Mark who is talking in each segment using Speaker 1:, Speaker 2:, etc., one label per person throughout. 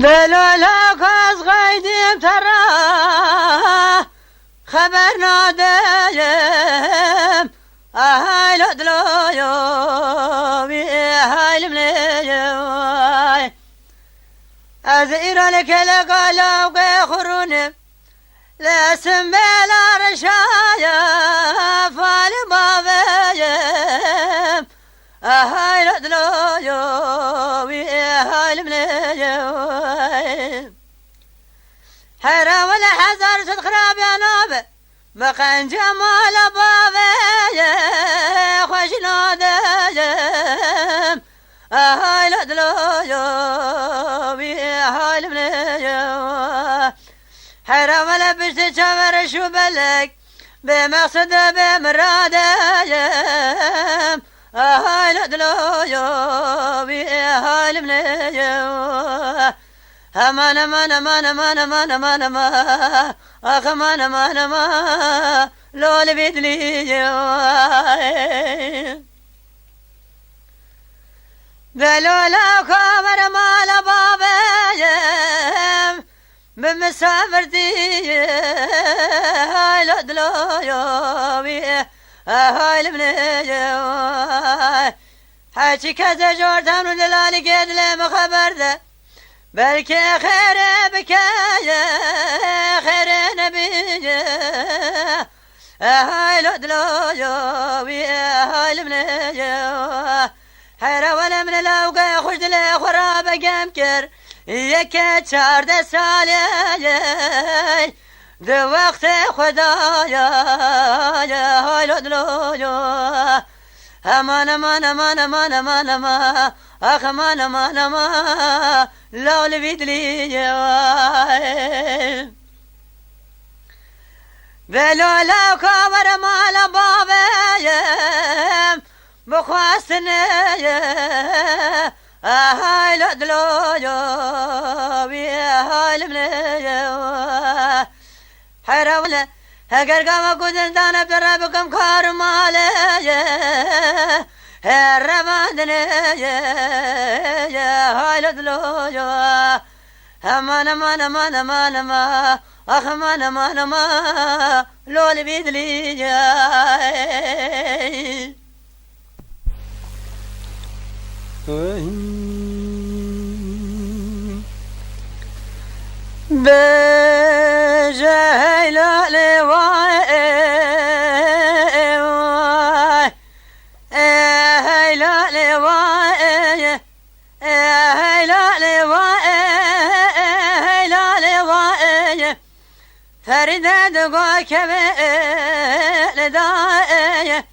Speaker 1: لا کاز غیدیم ترا خبر نادیم اهل دلایو بی اهل منی از ایران کل قلب خرون لسم بلا رشایا فال بابیم اهل دلایو بی اهل منی حرا ولا حزر تخرب يا نوبه بقى جمال بابي خوش نادم اهل دلويو بي اهل مني حرا ولا بشت شمر شو بلك بمقصد بمرادم اهل دلويو بي اهل مني امان امان امان امان امان امان امان اخ امان امان امان لول بيدلي بلولا كامر مال بابي بمسافرتي هاي دلويو بي هاي المني حكي كذا جوردان ودلالي قد لي مخبر ذا بلكي خير بكايا خير نبيا هاي لدلويو بي هاي المنيا حيرا ولا من الاوقع خوش دلي خراب قمكر يكا شارد سالي ذو وقت خدايا هاي لدلويو امان امان امان امان امان امان اخ امان امان امان لو لبيدلي بلولا كامر مال بابي بخواستني هاي لدلويو بي هاي المني حيرا هقر قام قدن دانا بربكم كار مالي الرمادني هاي لدلويو امان امان امان امان امان اخ امان امان امان لول بيدلي بجهل لواء هيلا لواء هيلا لواء هيلا لواء فريدة دقوا كبير داء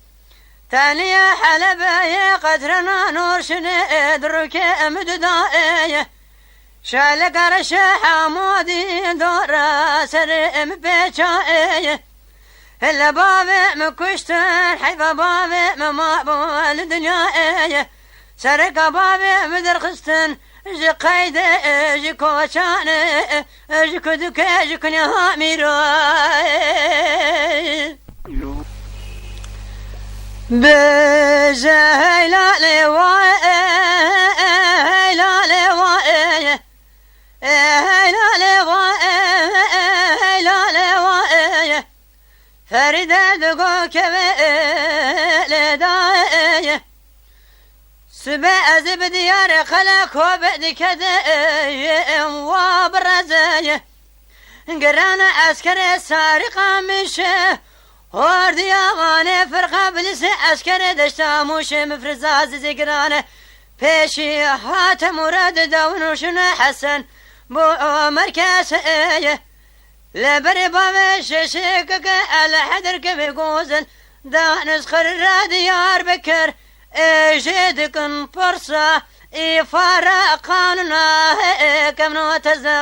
Speaker 1: ثانية حلبة قدرنا نور شنيد ركي مدداء شالك رش حمودي دورا سرم بيشاء هلا بابي مكشتر حيفا بابي ممابول الدنيا سرق بابي مدرخستن جي قيد جي كوشان جي كدك جي كنيا ميراي بجهيلا لواء هيلا لواء هيلا لواء هيلا لواء فريدة دقو كبير داء سبع زبديار خلق وبعد كذا وبرزاي قرانا عسكري سارقة مشه وردي اغاني فرقة بلس عسكري دشتا موش مفرزاز زقرانه بيشي هات مراد دونوشن حسن بو مركز لبري بابي ششيكك على حدرك بيقوزن دانس خر ديار بكر اجيدكن فرصة إفارة قانونا كم نوتزوين